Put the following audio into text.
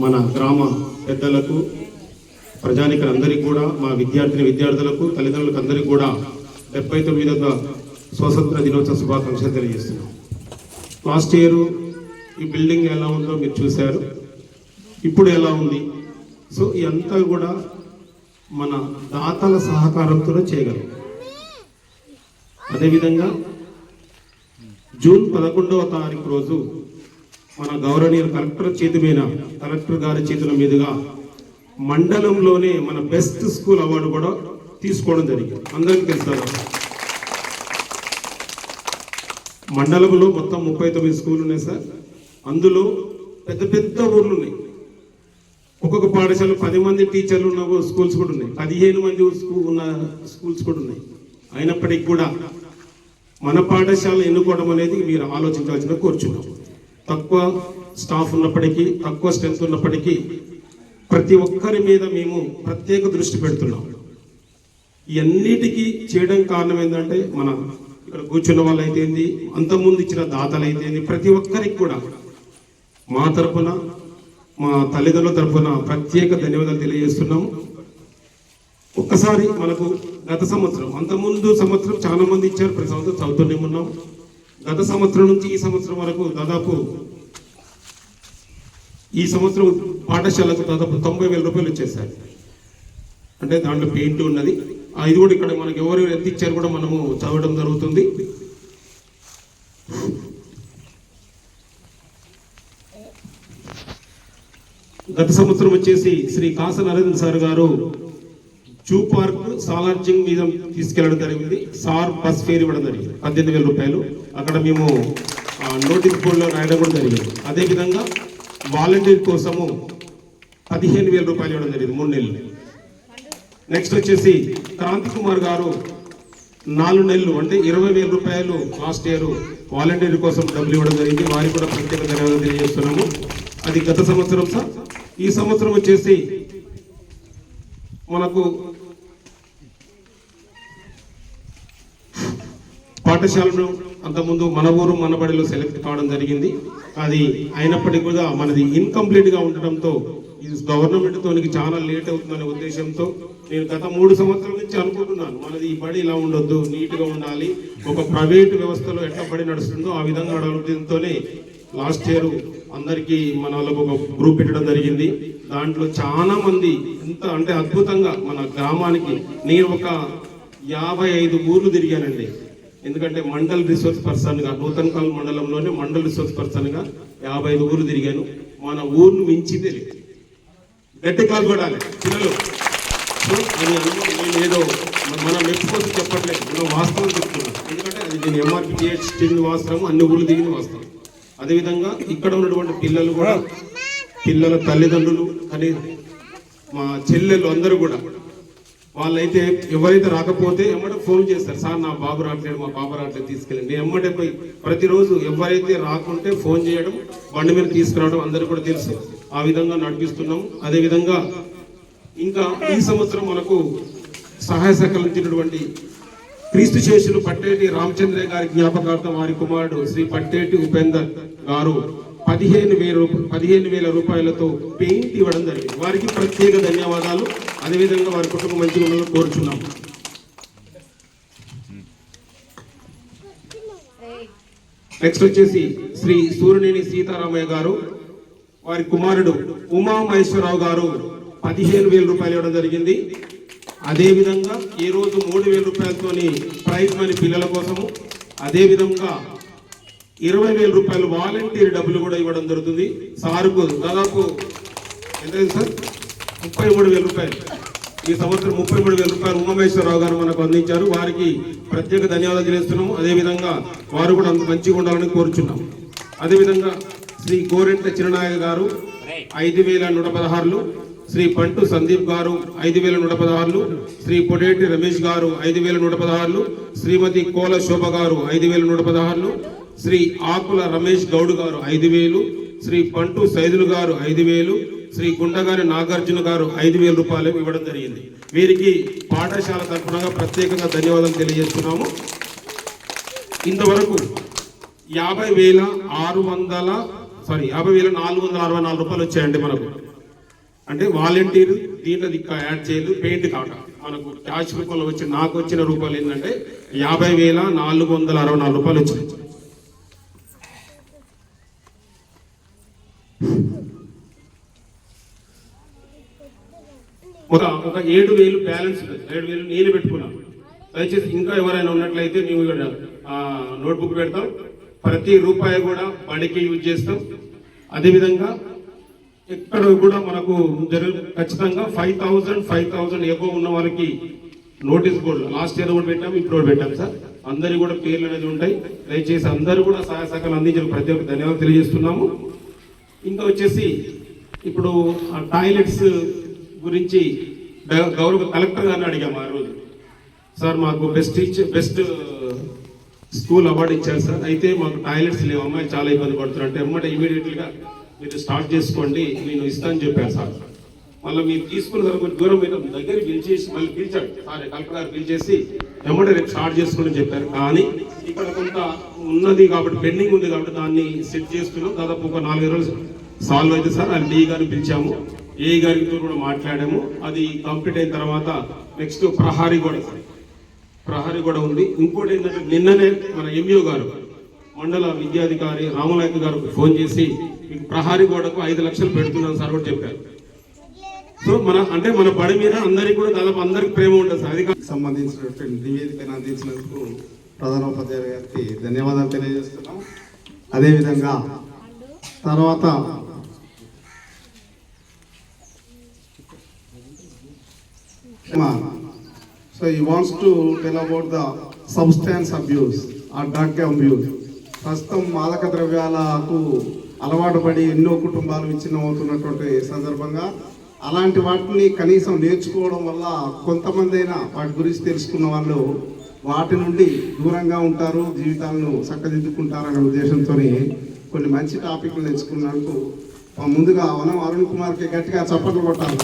మన గ్రామ పెద్దలకు, ప్రజానికులందరికీ కూడా, మా విద్యార్థులకు, తల్లిదండ్రులకు అందరికీ కూడా 79వ స్వాతంత్ర దినోత్సవ శుభాకాంక్షలు తెలియజేస్తున్నాం. లాస్ట్ ఇయర్ ఈ బిల్డింగ్ ఎలా ఉందో మీరు చూశారు, ఇప్పుడు ఎలా ఉంది. సో ఇదంతా కూడా మన దాతల సహకారంతో చేయగలం. అదేవిధంగా జూన్ 11వ తారీఖు రోజు మన గౌరవనీయ కలెక్టర్ గారి చేతుల మీదుగా మండలంలోనే మన బెస్ట్ స్కూల్ అవార్డు కూడా తీసుకోవడం జరిగింది. అందరికీ తెలుసు, మండలంలో మొత్తం 39 స్కూళ్ళు ఉన్నాయి సార్. అందులో పెద్ద పెద్ద ఊర్లు ఉన్నాయి. ఒక్కొక్క పాఠశాల 10 మంది టీచర్లు ఉన్న స్కూల్స్ కూడా ఉన్నాయి, 15 మంది ఉన్న స్కూల్స్ కూడా ఉన్నాయి. అయినప్పటికీ కూడా మన పాఠశాల ఎన్నుకోవడం అనేది మీరు ఆలోచించాల్సిన కోరుచున్నాం. తక్కువ స్టాఫ్ ఉన్నప్పటికీ, తక్కువ స్ట్రెంత్ ఉన్నప్పటికీ ప్రతి ఒక్కరి మీద మేము ప్రత్యేక దృష్టి పెడుతున్నాం. ఇవన్నిటికీ చేయడం కారణం ఏంటంటే, మన ఇక్కడ కూర్చున్న వాళ్ళు అయితేంది, అంతకుముందు ఇచ్చిన దాతలు అయితేంది, ప్రతి ఒక్కరికి కూడా మా తరఫున, మా తల్లిదండ్రుల తరఫున ప్రత్యేక ధన్యవాదాలు తెలియజేస్తున్నాము. ఒక్కసారి మనకు గత సంవత్సరం, అంతకుముందు సంవత్సరం చాలా మంది ఇచ్చారు, ప్రతి సంవత్సరం చదువుతూనే ఉన్నాం. గత సంవత్సరం నుంచి ఈ సంవత్సరం వరకు దాదాపు ఈ సంవత్సరం పాఠశాలకు దాదాపు 90,000 రూపాయలు వచ్చేసారు. అంటే దాంట్లో పెయింట్ ఉన్నది, ఇది కూడా ఇక్కడ మనకు ఎవరు ఎంత ఇచ్చారు కూడా మనము చదవడం జరుగుతుంది. గత సంవత్సరం వచ్చేసి శ్రీ కాస నరేంద్ర సార్ గారు జూ పార్క్ సాలార్జింగ్ మీద తీసుకెళ్లడం జరిగింది. సార్ బస్ ఫేర్ ఇవ్వడం జరిగింది, 18,000 రూపాయలు. అక్కడ మేము నోటీస్ బోర్డులో రాయడం కూడా జరిగింది. అదేవిధంగా వాలంటీర్ కోసము 15,000 రూపాయలు ఇవ్వడం జరిగింది 3 నెలలు. నెక్స్ట్ వచ్చేసి క్రాంతి కుమార్ గారు 4 నెలలు అంటే 20,000 రూపాయలు లాస్ట్ ఇయర్ వాలంటీర్ కోసం డబ్బులు ఇవ్వడం జరిగింది. వారికి కూడా ప్రత్యేక ధన్యవాదాలు తెలియజేస్తున్నాము. అది గత సంవత్సరం సార్. ఈ సంవత్సరం వచ్చేసి మనకు పాఠశాలను అంతకుముందు మన ఊరు మనబడిలో సెలెక్ట్ కావడం జరిగింది. అది అయినప్పటికీ కూడా మనది ఇన్కంప్లీట్గా ఉండటంతో ఇది గవర్నమెంట్తో చాలా లేట్ అవుతుందనే ఉద్దేశంతో నేను గత 3 సంవత్సరాల నుంచి అనుకుంటున్నాను, మనది ఈ బడి ఇలా ఉండొద్దు, నీట్గా ఉండాలి, ఒక ప్రైవేటు వ్యవస్థలో ఎట్లా బడి నడుస్తుందో ఆ విధంగా నడవడంతోనే లాస్ట్ ఇయర్ అందరికీ మన వాళ్ళకు ఒక గ్రూప్ పెట్టడం జరిగింది. దాంట్లో చాలా మంది ఎంత అంటే అద్భుతంగా మన గ్రామానికి నేను ఒక 55 ఊర్లు తిరిగానండి. ఎందుకంటే మండల్ రిసోర్స్ పర్సన్గా నూతనకాల్ మండలంలోనే మండల్ రిసోర్స్ పర్సన్గా 55 ఊర్లు తిరిగాను. మన ఊరును మించిందే లేదు. గట్టి కాలు కొడాలి పిల్లలు అని నేను ఏదో మన మెప్పు కోసం చెప్పట్లేదు, మనం వాస్తవం చెప్తున్నాను. ఎందుకంటే అది నేను ఎంఆర్పి చేసిన వాస్తవం, అన్ని ఊర్లు దిగిన వాస్తవం. అదేవిధంగా ఇక్కడ ఉన్నటువంటి పిల్లలు కూడా, పిల్లల తల్లిదండ్రులు అని మా చెల్లెలు అందరూ కూడా, వాళ్ళైతే ఎవరైతే రాకపోతే ఎమ్మటే ఫోన్ చేస్తారు, సార్ నా బాబు రావట్లేదు, మా బాబు రావట్లేదు, తీసుకెళ్ళండి. నేను ఎమ్మటే పోయి ప్రతిరోజు ఎవరైతే రాకుంటే ఫోన్ చేయడం, బండి మీద తీసుకురావడం అందరూ కూడా తెలుసు. ఆ విధంగా నడిపిస్తున్నాం. అదేవిధంగా ఇంకా ఈ సంవత్సరం మనకు సహాయ సహకరించినటువంటి క్రీస్తు శేషులు పట్టేటి రామచంద్ర గారి జ్ఞాపకార్థం వారి కుమారుడు శ్రీ పట్టేటి ఉపేందర్ గారు 15,000 రూపాయలతో పెయింట్ ఇవ్వడం జరిగింది. వారికి ప్రత్యేక ధన్యవాదాలు. అదేవిధంగా వారి కుటుంబం మంచిగా ఉండాలని కోరుచున్నాం. నెక్స్ట్ వచ్చేసి శ్రీ సూర్యనేని సీతారామయ్య గారు, వారి కుమారుడు ఉమామహేశ్వరరావు గారు 15,000 రూపాయలు ఇవ్వడం జరిగింది. అదేవిధంగా ఈ రోజు 3,000 రూపాయలతోని ప్రైజ్ మనీ పిల్లల కోసము, అదేవిధంగా 20,000 రూపాయలు వాలంటీర్ డబ్బులు కూడా ఇవ్వడం జరుగుతుంది. సార్కు దాదాపు ఎంత సార్ 33,000 రూపాయలు ఈ సంవత్సరం 33,000 రూపాయలు ఉమామహేశ్వరరావు గారు మనకు అందించారు. వారికి ప్రత్యేక ధన్యవాదాలు తెలియజేస్తున్నాము. అదేవిధంగా వారు కూడా అంత మంచిగా ఉండాలని కోరుచున్నాం. అదేవిధంగా శ్రీ గోరెంట్ల చిరనాయక గారు 5,116, శ్రీ పంటు సందీప్ గారు 5,116, శ్రీ పొడేటి రమేష్ గారు 5,116, శ్రీమతి కోల శోభ గారు 5,116, శ్రీ ఆకుల రమేష్ గౌడ్ గారు 5,000, శ్రీ పంటు సైదులు గారు 5,000, శ్రీ గుండగారి నాగార్జున గారు 5,000 రూపాయలు ఇవ్వడం జరిగింది. వీరికి పాఠశాల తరఫున ప్రత్యేకంగా ధన్యవాదాలు తెలియజేస్తున్నాము. ఇంతవరకు 50,600 50,464 రూపాయలు వచ్చాయండి మనకు. అంటే వాలంటీర్ దీంట్లో యాడ్ చేయలేదు, పెయింట్ కాక మనకు క్యాష్ రూపంలో వచ్చి నాకు వచ్చిన రూపాయలు ఏంటంటే 50,464 రూపాయలు వచ్చింది. ఒక 7,000 బ్యాలెన్స్ ఉంది, 7,000 నేను పెట్టుకున్నాను. దయచేసి ఇంకా ఎవరైనా ఉన్నట్లయితే మేము ఇక్కడ నోట్బుక్ పెడతాం, ప్రతి రూపాయి కూడా బడికి యూజ్ చేస్తాం. అదేవిధంగా ఎక్కడ కూడా మనకు ఖచ్చితంగా 5,000 ఎబో ఉన్న వారికి నోటీస్ బోర్డు లాస్ట్ ఇయర్ కూడా పెట్టాము, ఇప్పుడు కూడా పెట్టాం సార్. అందరి కూడా పేర్లు అనేది ఉంటాయి. దయచేసి అందరూ కూడా సహాయ సహకారాలు అందించిన ప్రతి ఒక్క ధన్యవాదాలు తెలియజేస్తున్నాము. ఇంకా వచ్చేసి ఇప్పుడు టాయిలెట్స్ గురించి గౌరవ కలెక్టర్ గారిని అడిగాము ఆ రోజు. సార్ మాకు బెస్ట్ స్కూల్ అవార్డు ఇచ్చారు సార్, అయితే మాకు టాయిలెట్స్ లేవు, అమ్మాయిలు చాలా ఇబ్బంది పడుతున్నారు అంటే ఎమ్మటే ఇమీడియట్గా మీరు స్టార్ట్ చేసుకోండి నేను ఇస్తానని చెప్పాను సార్. మళ్ళీ మీరు తీసుకున్న కొంచెం దూరం మీరు దగ్గర పిలిచేసి మళ్ళీ పిలిచాడు సార్, కలెక్టర్ గారు పిలిచేసి ఎమ్మటే రేపు స్టార్ట్ చేసుకోండి చెప్పారు. కానీ ఇక్కడ కొంత ఉన్నది కాబట్టి పెండింగ్ ఉంది కాబట్టి దాన్ని సెట్ చేస్తున్నాం. దాదాపు ఒక 4 రోజులు సాల్వ్ అయితే సార్ అది డి గారిని పిలిచాము, ఏ గారితో కూడా మాట్లాడాము. అది కంప్లీట్ అయిన తర్వాత నెక్స్ట్ ప్రహారీ కూడా ఉంది. ఇంకోటి ఏంటంటే నిన్ననే మన ఎంఈఓ గారు మండల విద్యాధికారి రామనాయక్ గారు ఫోన్ చేసి మీకు ప్రహారీ గోడకు 5 లక్షలు పెడుతున్నాను సార్ కూడా చెప్పారు. సో మన బడి మీద అందరికీ కూడా దాదాపు అందరికి ప్రేమ ఉంటుంది సార్. అది సంబంధించినటువంటి నివేదికను అందించినందుకు ప్రధానోపాధ్యాయులు గారికి ధన్యవాదాలు తెలియజేస్తున్నాం. అదేవిధంగా తర్వాత so he wants to tell about the substance abuse or drug abuse. ప్రస్తుతం మాదక ద్రవ్యాలకు అలవాటు పడి ఎన్నో కుటుంబాలు విచ్ఛిన్నమవుతున్నటువంటి సందర్భంగా అలాంటి వాటిని కనీసం నేర్చుకోవడం వల్ల కొంతమంది అయినా వాటి గురించి తెలుసుకున్న వాళ్ళు వాటి నుండి దూరంగా ఉంటారు, జీవితాలను చక్కదిద్దుకుంటారనే ఉద్దేశంతో కొన్ని మంచి టాపిక్లు నేర్చుకున్నందుకు ముందుగా మనం అరుణ్ కుమార్కి గట్టిగా చప్పట్లు కొట్టాలి.